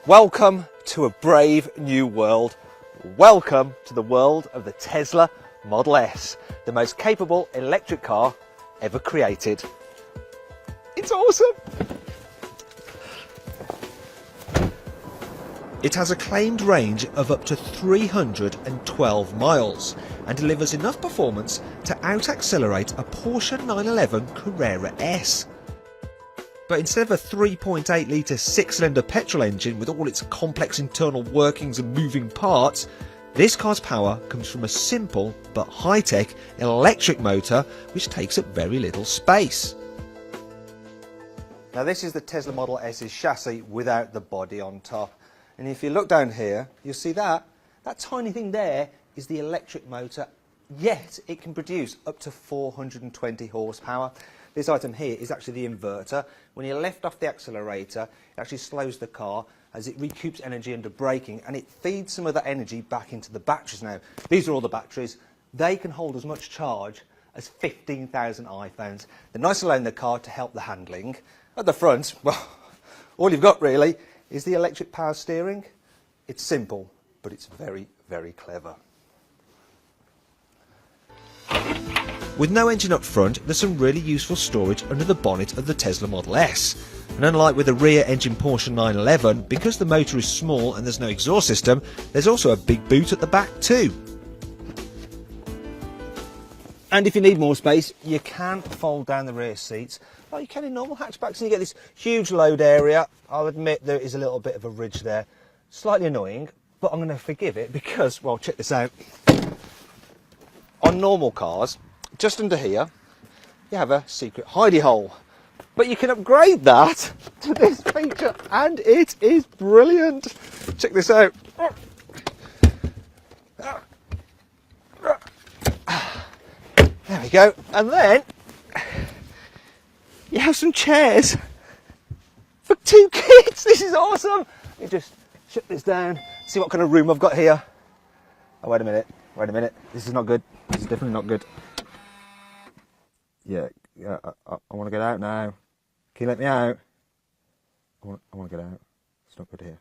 Welcome to a brave new world. Welcome to the world of the Tesla Model S, the most capable electric car ever created. It's awesome! It has a claimed range of up to 312 miles and delivers enough performance to out-accelerate a Porsche 911 Carrera S. But instead of a 3.8 litre 6-cylinder petrol engine with all its complex internal workings and moving parts, this car's power comes from a simple but high-tech electric motor which takes up very little space. Now this is the Tesla Model S's chassis without the body on top. And if you look down here, you'll see that tiny thing there is the electric motor, yet it can produce up to 420 horsepower. This item here is actually the inverter. When you lift off the accelerator, it actually slows the car as it recoups energy under braking, and it feeds some of that energy back into the batteries. Now, these are all the batteries. They can hold as much charge as 15,000 iPhones. They're nice and low in the car to help the handling. At the front, well, all you've got really is the electric power steering. It's simple, but it's very, very clever. With no engine up front, there's some really useful storage under the bonnet of the Tesla Model S. And unlike with the rear engine Porsche 911, because the motor is small and there's no exhaust system, there's also a big boot at the back too. And if you need more space, you can fold down the rear seats like you can in normal hatchbacks, and you get this huge load area. I'll admit there is a little bit of a ridge there, slightly annoying, but I'm going to forgive it because, well, check this out. On normal cars, just under here, you have a secret hidey hole. But you can upgrade that to this feature, and it is brilliant. Check this out. There we go. And then you have some chairs for 2 kids. This is awesome. Let me just shut this down, see what kind of room I've got here. Oh, wait a minute. This is not good. This is definitely not good. Yeah, I want to get out now. Can you let me out? I want to get out. It's not good here.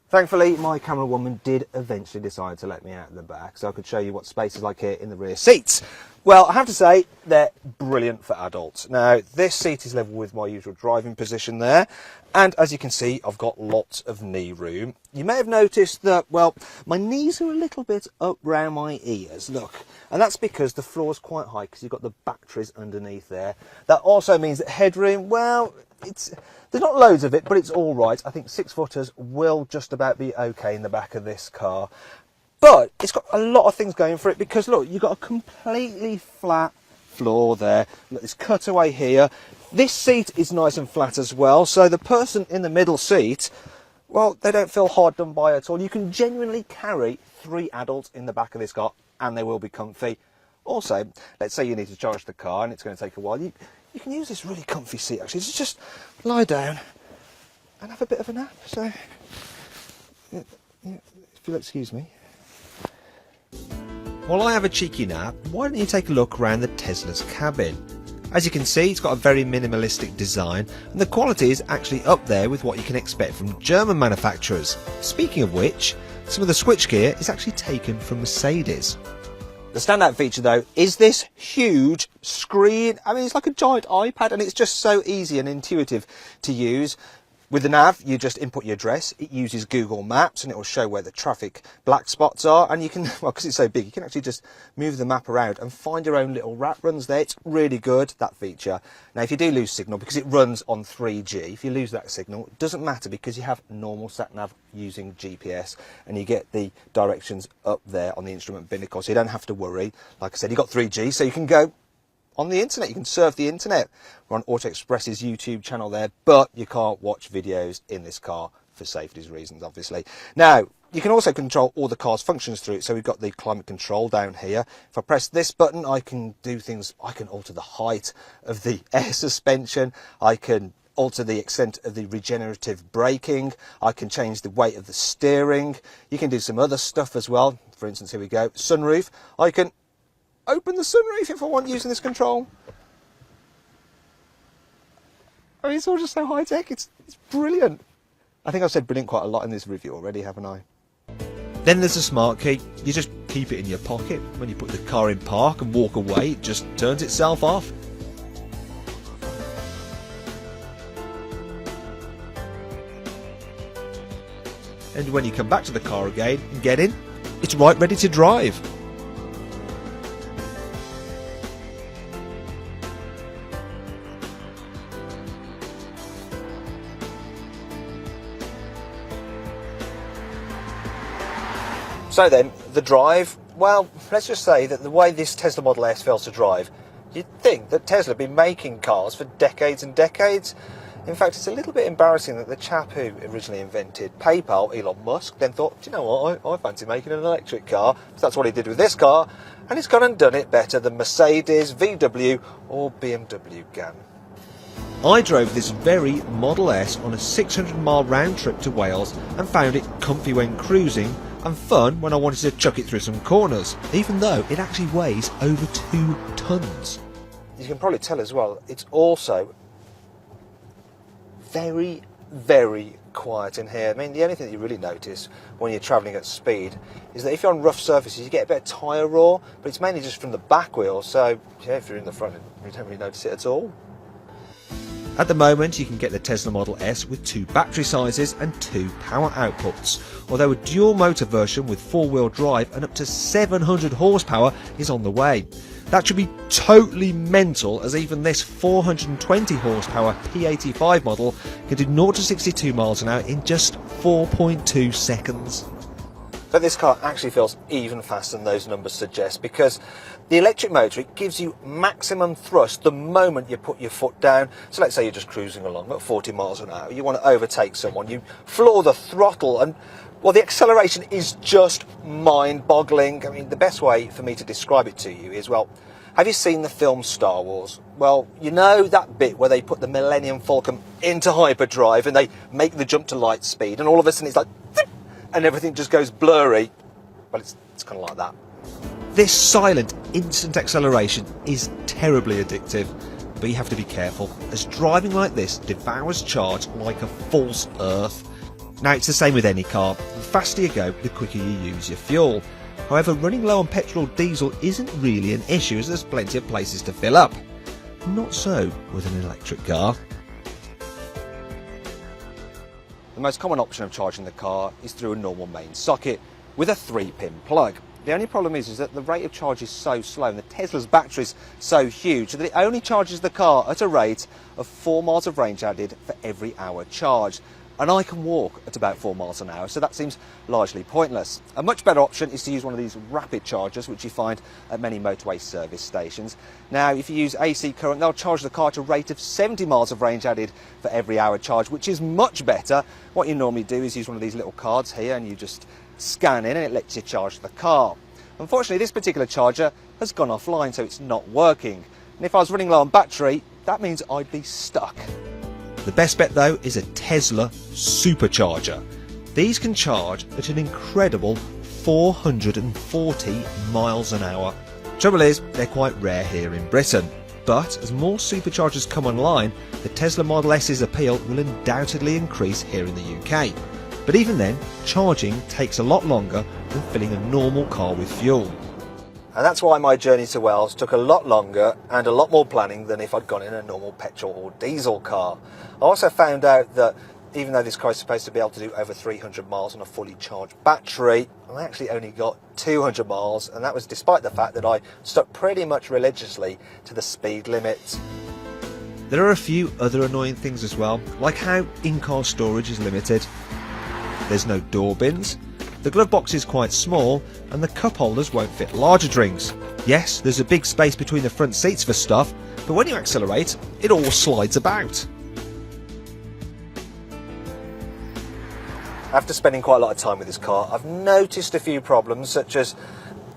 Thankfully, my camera woman did eventually decide to let me out of the back so I could show you what space is like here in the rear seats. Well, I have to say, they're brilliant for adults. Now, this seat is level with my usual driving position there. And as you can see, I've got lots of knee room. You may have noticed that, well, my knees are a little bit up round my ears, look. And that's because the floor's quite high because you've got the batteries underneath there. That also means that headroom, well, there's not loads of it, but it's all right. I think 6-footers will just about be okay in the back of this car. But it's got a lot of things going for it because, look, you've got a completely flat floor there. Look, this cutaway here. This seat is nice and flat as well, so the person in the middle seat, well, they don't feel hard done by at all. You can genuinely carry 3 adults in the back of this car, and they will be comfy. Also, let's say you need to charge the car and it's going to take a while. You can use this really comfy seat, actually. Just lie down and have a bit of a nap. So, yeah, if you'll excuse me. While I have a cheeky nap, why don't you take a look around the Tesla's cabin? As you can see, it's got a very minimalistic design, and the quality is actually up there with what you can expect from German manufacturers. Speaking of which, some of the switchgear is actually taken from Mercedes. The standout feature though is this huge screen. I mean, it's like a giant iPad, and it's just so easy and intuitive to use. With the nav, you just input your address. It uses Google Maps and it will show where the traffic black spots are. And you can, well, because it's so big, you can actually just move the map around and find your own little rat runs there. It's really good, that feature. Now, if you do lose signal, because it runs on 3G, if you lose that signal, it doesn't matter because you have normal sat nav using GPS and you get the directions up there on the instrument binnacle, so you don't have to worry. Like I said, you've got 3G, so you can go on the internet, you can surf the internet. We're on Auto Express's YouTube channel there, but you can't watch videos in this car for safety reasons, obviously. Now, you can also control all the car's functions through it. So we've got the climate control down here. If I press this button, I can do things. I can alter the height of the air suspension. I can alter the extent of the regenerative braking. I can change the weight of the steering. You can do some other stuff as well. For instance, here we go, sunroof. I can open the sunroof if I want using this control. I mean, it's all just so high tech. It's brilliant. I think I've said brilliant quite a lot in this review already, haven't I? Then there's the smart key. You just keep it in your pocket. When you put the car in park and walk away, it just turns itself off. And when you come back to the car again and get in, it's right ready to drive. So then, the drive, well, let's just say that the way this Tesla Model S feels to drive, you'd think that Tesla have been making cars for decades and decades. In fact, it's a little bit embarrassing that the chap who originally invented PayPal, Elon Musk, then thought, do you know what, I fancy making an electric car. So that's what he did with this car, and he's gone and done it better than Mercedes, VW or BMW can. I drove this very Model S on a 600-mile round trip to Wales and found it comfy when cruising and fun when I wanted to chuck it through some corners, even though it actually weighs over 2 tons. You can probably tell as well, it's also very, very quiet in here. I mean, the only thing that you really notice when you're travelling at speed is that if you're on rough surfaces, you get a bit of tyre roar, but it's mainly just from the back wheel, so yeah, if you're in the front, you don't really notice it at all. At the moment, you can get the Tesla Model S with 2 battery sizes and 2 power outputs, although a dual motor version with 4-wheel drive and up to 700 horsepower is on the way. That should be totally mental, as even this 420 horsepower P85 model can do 0 to 62 miles an hour in just 4.2 seconds. But this car actually feels even faster than those numbers suggest, because the electric motor, it gives you maximum thrust the moment you put your foot down. So let's say you're just cruising along at 40 miles an hour, you want to overtake someone, you floor the throttle, and well, the acceleration is just mind-boggling. I mean, the best way for me to describe it to you is, well, have you seen the film Star Wars? Well, you know that bit where they put the Millennium Falcon into hyperdrive and they make the jump to light speed, and all of a sudden it's like, and everything just goes blurry? Well, it's kind of like that. This silent, instant acceleration is terribly addictive, but you have to be careful, as driving like this devours charge like a false earth. Now, it's the same with any car. The faster you go, the quicker you use your fuel. However, running low on petrol or diesel isn't really an issue, as there's plenty of places to fill up. Not so with an electric car. The most common option of charging the car is through a normal main socket with a 3-pin plug. The only problem is that the rate of charge is so slow and the Tesla's battery is so huge that it only charges the car at a rate of 4 miles of range added for every hour charged. And I can walk at about 4 miles an hour, so that seems largely pointless. A much better option is to use one of these rapid chargers, which you find at many motorway service stations. Now, if you use AC current, they'll charge the car at a rate of 70 miles of range added for every hour charge, which is much better. What you normally do is use one of these little cards here, and you just scan in and it lets you charge the car. Unfortunately, this particular charger has gone offline, so it's not working. And if I was running low on battery, that means I'd be stuck. The best bet though is a Tesla supercharger. These can charge at an incredible 440 miles an hour. Trouble is, they're quite rare here in Britain. But as more superchargers come online, the Tesla Model S's appeal will undoubtedly increase here in the UK. But even then, charging takes a lot longer than filling a normal car with fuel. And that's why my journey to Wales took a lot longer and a lot more planning than if I'd gone in a normal petrol or diesel car. I also found out that even though this car is supposed to be able to do over 300 miles on a fully charged battery, I actually only got 200 miles, and that was despite the fact that I stuck pretty much religiously to the speed limit. There are a few other annoying things as well, like how in-car storage is limited. There's no door bins. The glove box is quite small, and the cup holders won't fit larger drinks. Yes, there's a big space between the front seats for stuff, but when you accelerate, it all slides about. After spending quite a lot of time with this car, I've noticed a few problems, such as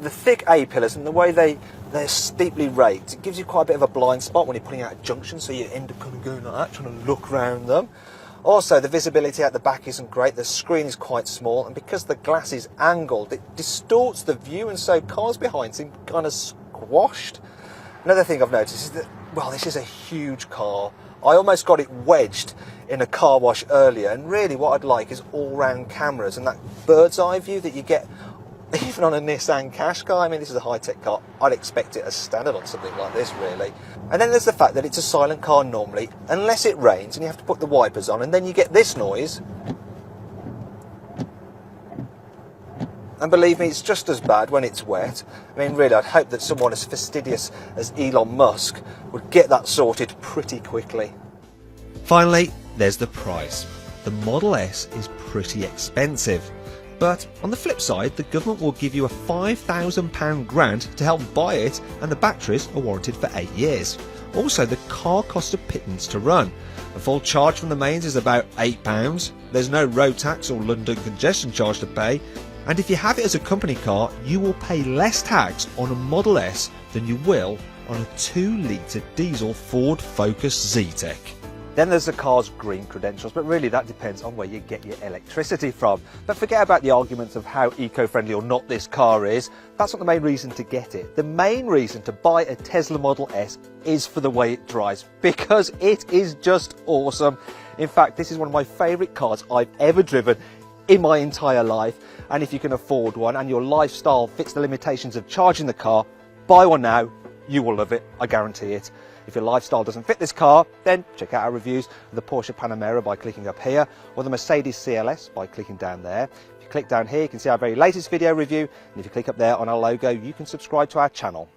the thick A-pillars and the way they're steeply raked. It gives you quite a bit of a blind spot when you're putting out a junction, so you end up kind of going like that, trying to look around them. Also, the visibility at the back isn't great, the screen is quite small, and because the glass is angled, it distorts the view, and so cars behind seem kind of squashed. Another thing I've noticed is that well, this is a huge car. I almost got it wedged in a car wash earlier, and really what I'd like is all-round cameras and that bird's eye view that you get even on a Nissan Qashqai. I mean, this is a high-tech car. I'd expect it as standard on something like this, really. And then there's the fact that it's a silent car normally, unless it rains and you have to put the wipers on, and then you get this noise. And believe me, it's just as bad when it's wet. I mean, really, I'd hope that someone as fastidious as Elon Musk would get that sorted pretty quickly. Finally, there's the price. The Model S is pretty expensive. But on the flip side, the government will give you a £5,000 grant to help buy it, and the batteries are warranted for 8 years. Also, the car costs a pittance to run. A full charge from the mains is about £8. There's no road tax or London congestion charge to pay. And if you have it as a company car, you will pay less tax on a Model S than you will on a 2-litre diesel Ford Focus Zetec. Then there's the car's green credentials, but really that depends on where you get your electricity from. But forget about the arguments of how eco-friendly or not this car is. That's not the main reason to get it. The main reason to buy a Tesla Model S is for the way it drives, because it is just awesome. In fact, this is one of my favourite cars I've ever driven in my entire life. And if you can afford one and your lifestyle fits the limitations of charging the car, buy one now. You will love it, I guarantee it. If your lifestyle doesn't fit this car, then check out our reviews of the Porsche Panamera by clicking up here, or the Mercedes CLS by clicking down there. If you click down here, you can see our very latest video review, and if you click up there on our logo, you can subscribe to our channel.